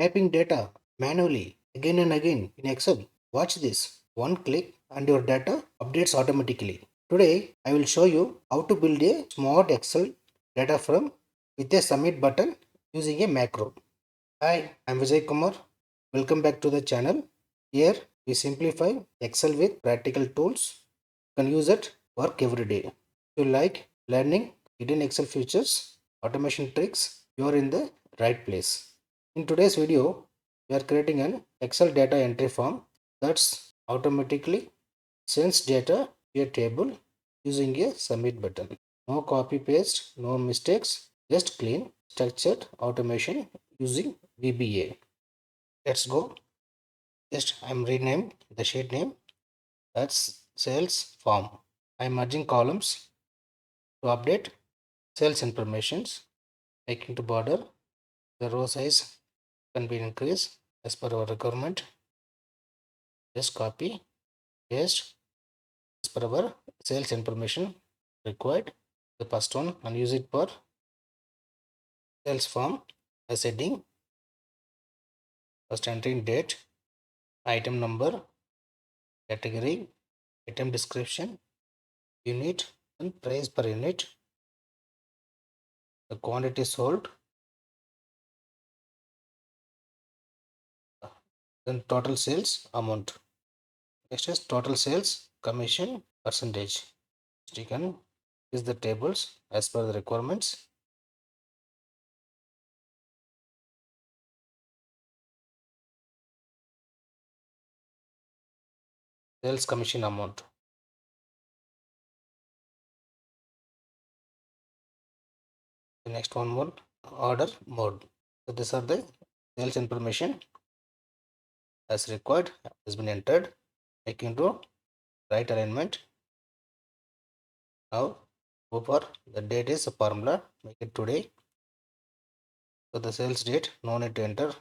typing data manually again and again in Excel. Watch this. One click and your data updates automatically. Today, I will show you how to build a smart Excel data frame with a submit button using a macro. Hi, I'm Vijay Kumar. Welcome back to the channel. Here, we simplify Excel with practical tools. You can use it work every day. If you like learning hidden Excel features, automation tricks, you are in the right place. In today's video, we are creating an Excel data entry form that's automatically sends data to a table using a submit button. No copy paste, no mistakes, just clean, structured automation using VBA. Let's go. Just I'm rename the sheet name. That's sales form. I'm merging columns to update sales informations, making to border. The row size can be increased as per our requirement. Just copy, paste as per our sales information required. The first one and use it for sales form as heading. First entering date, item number, category, item description, unit and price per unit, the quantity sold, then total sales amount. Next is total sales commission percentage. So you can use the tables as per the requirements. Sales commission amount. The next one more order mode. So these are the sales information as required has been entered, making to right alignment. Now go for the date is a formula, make it today. So the sales date no need to enter,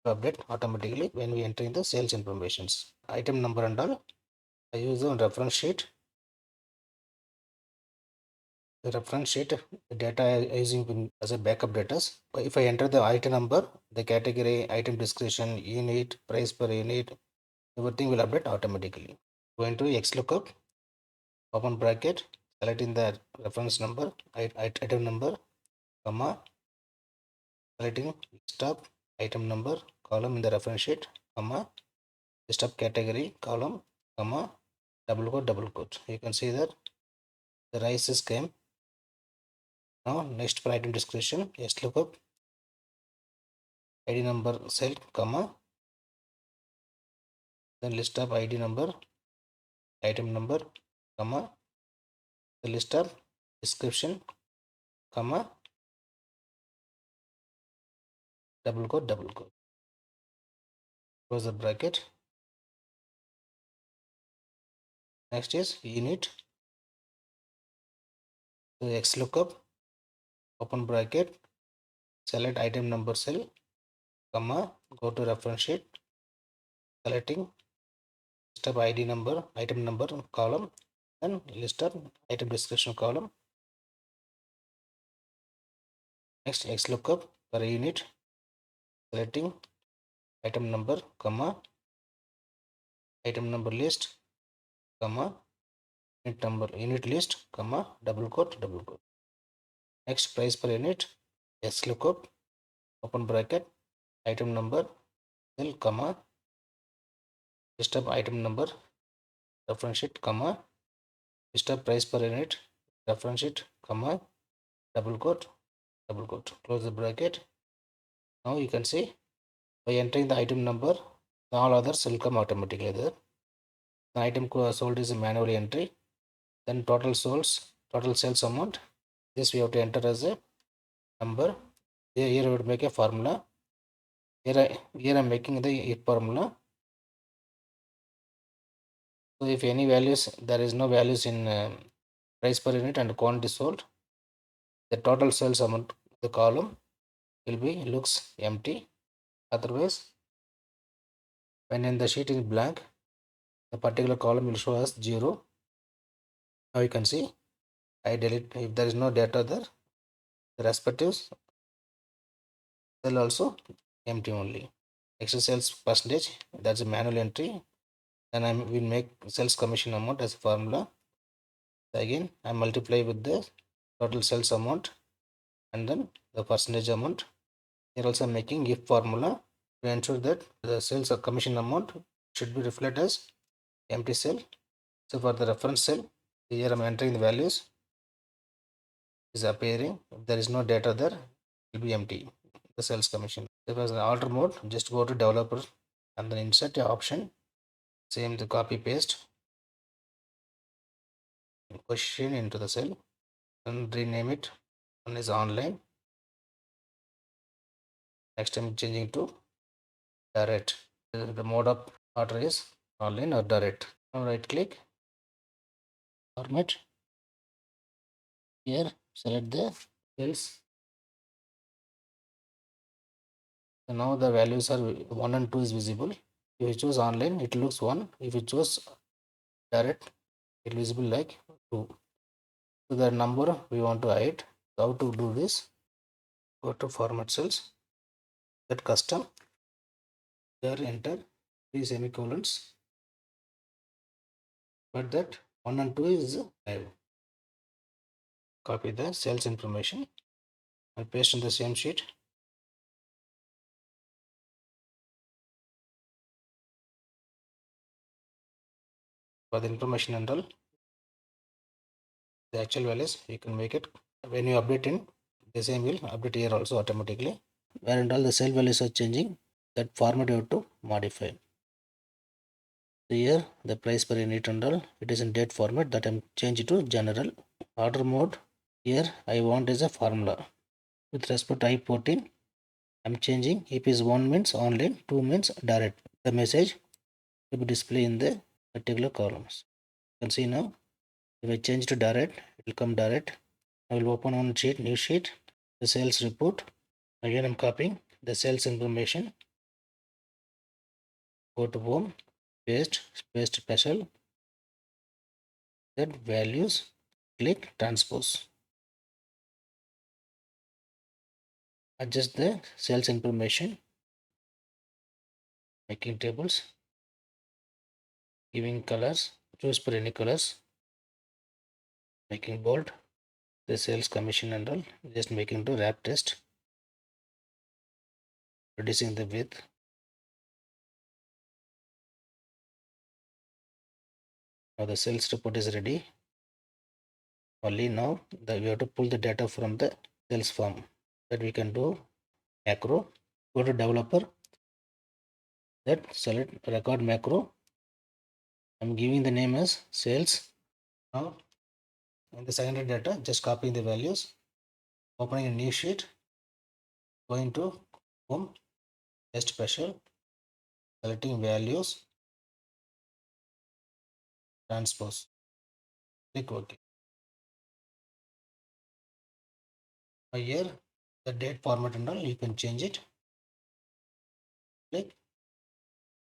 to update automatically when we enter in the sales informations. Item number and all I use the reference sheet. The reference sheet the data I using as a backup data. If I enter the item number, the category, item description, unit, price per unit, everything will update automatically. Go into XLOOKUP, open bracket, selecting the reference number, item number, comma, selecting list of item number column in the reference sheet, comma, list of category column, comma, double quote. You can see that the rice is came. Now next for item description, XLOOKUP, ID number cell, comma, then list of ID number, item number, comma, the list of description, comma, double quote. Close the bracket. Next is unit. So XLOOKUP, open bracket, select item number cell, comma, go to reference sheet, selecting list of ID number, item number column, and list of item description column. Next XLOOKUP per unit, selecting item number, comma, item number list, comma, unit list, comma, double quote. Next price per unit, XLOOKUP, open bracket, item number, cell, comma, list of item number, reference sheet, comma, list of price per unit, reference sheet, comma, double quote. Close the bracket. Now you can see by entering the item number, all others will come automatically there. The item sold is a manual entry. Then total sales amount. This we have to enter as a number. Here we would make a formula. Here I'm making the formula. So if any values, there is no values in price per unit and quantity sold, the total sales amount, the column will be looks empty. Otherwise, when in the sheet is blank, the particular column will show as 0. Now you can see I delete if there is no data there, the respective cell also empty only. Extra sales percentage, that's a manual entry. Then I will make sales commission amount as a formula. Again, I multiply with the total sales amount and then the percentage amount. Here also I'm making if formula to ensure that the sales or commission amount should be reflected as empty cell. So for the reference cell, here I'm entering the values is appearing. If there is no data there, it will be empty. The sales commission. If it was the alter mode, just go to developer and then insert your option. Same the copy paste position into the cell and rename it. One is online. Next I'm changing to direct. The mode of order is online or direct. Now right click, format. Here select the cells. So now the values are 1 and 2 is visible. If you choose online, it looks 1. If you choose direct, it will visible like 2. So the number we want to hide. How to do this? Go to format cells, set custom. There enter 3 semicolons. But that 1 and 2 is live. Copy the sales information and paste in the same sheet. For the information and all, the actual values you can make it when you update in the same will update here also automatically. Where and all the cell values are changing, that format you have to modify. So here the price per unit and all, it is in date format, that I'm changed to general. Order mode, here I want is a formula. With respect to I-14, I'm changing if is 1 means online, 2 means direct. The message will be displayed in the particular columns. You can see now, if I change to direct, it will come direct. I will open one sheet, new sheet, the sales report. Again I'm copying the sales information. Go to home, paste special, set values, click transpose. Adjust the sales information, making tables, giving colors, choose for any colors, making bold, the sales commission and all, just making to wrap test, reducing the width. Now the sales report is ready. Only now that we have to pull the data from the sales form. That we can do macro. Go to developer, that select record macro. I'm giving the name as sales. Now in the secondary data, just copying the values, opening a new sheet, going to home, test special, selecting values, transpose, click OK. Now here the date format and all you can change it. Click,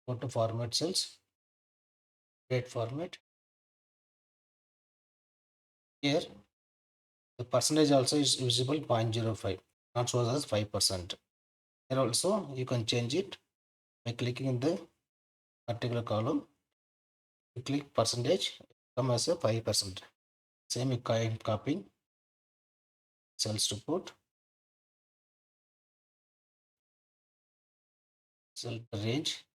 go to format cells, date format. Here the percentage also is visible 0.05, not shows as 5%. Here also you can change it by clicking in the particular column. You click percentage, come as a 5%. Same kind copying sales report, cell range,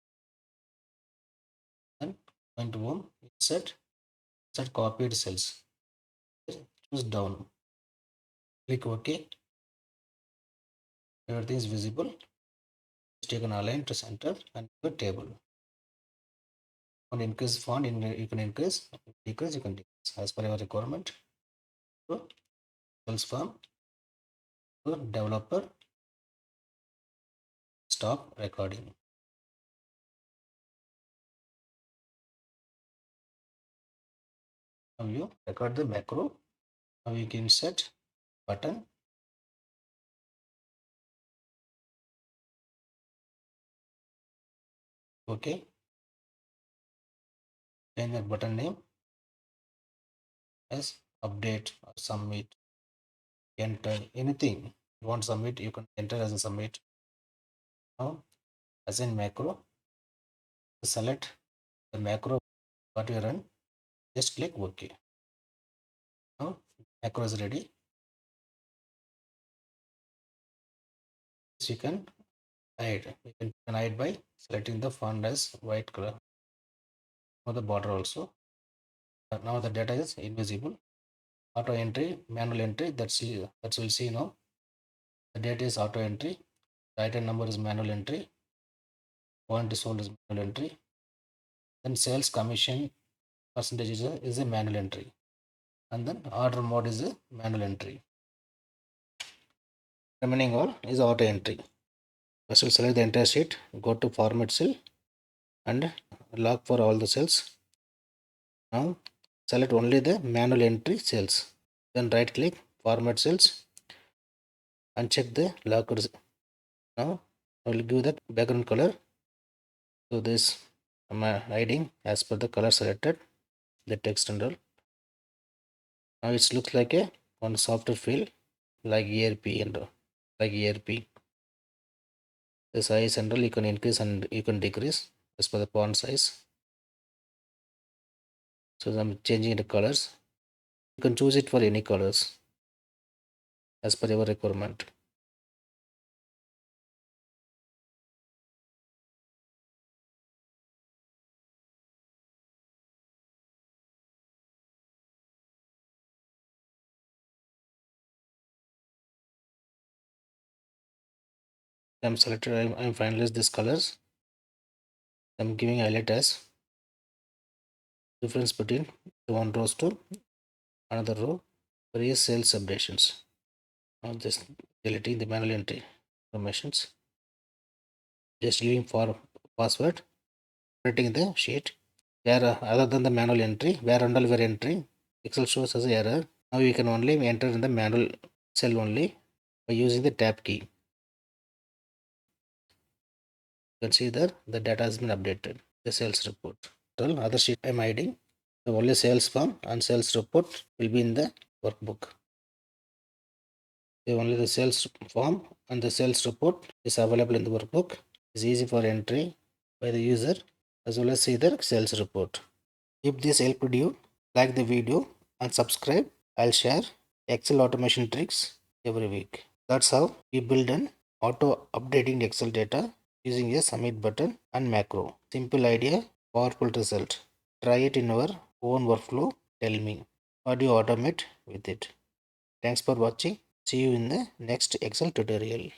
and going to home, insert copied cells. Choose down, click OK. Everything is visible. Just take an align to center and the table. On increase font, you can increase, decrease, you can decrease as per your requirement. So, sales form, so developer, stop recording. Now you record the macro. Now you can set button. Okay. Change the button name as update or submit. Enter anything you want to submit, you can enter as a submit. Now assign macro. Select the macro what you run. Just click OK. Now macro is ready. So you can hide. You can hide by selecting the font as white color for the border also. Now the data is invisible. Auto entry, manual entry. That's we'll see now. The data is auto entry. The item number is manual entry. Point is sold is manual entry. Then sales commission percentage is a manual entry. And then order mode is a manual entry. Remaining all is auto entry. First we'll select the entire sheet. Go to format cell and lock for all the cells. Now select only the manual entry cells. Then right click format cells and check the lockers. Now I will give the background color. So this I'm hiding as per the color selected, the text and all. Now it looks like a one software field like ERP and all, like ERP. The size and all you can increase and you can decrease as per the font size. So I'm changing the colors. You can choose it for any colors as per your requirement. I'm selected. I'm finalized these colors. I'm giving highlight as difference between the one rows to another row. Various sales updations. Now just deleting the manual entry informations. Just giving for password. Printing the sheet. Where other than the manual entry, where under where entry, Excel shows as error. Now you can only enter in the manual cell only by using the tab key. You can see there the data has been updated. The sales report. Other sheet I'm hiding. The only sales form and sales report will be in the workbook. Only the sales form and the sales report is available in the workbook. It's easy for entry by the user as well as see the sales report. If this helped you, like the video and subscribe. I'll share Excel automation tricks every week. That's how we build an auto updating Excel data using a submit button and macro. Simple idea, powerful result. Try it in your own workflow. Tell me what you automate with it. Thanks for watching. See you in the next Excel tutorial.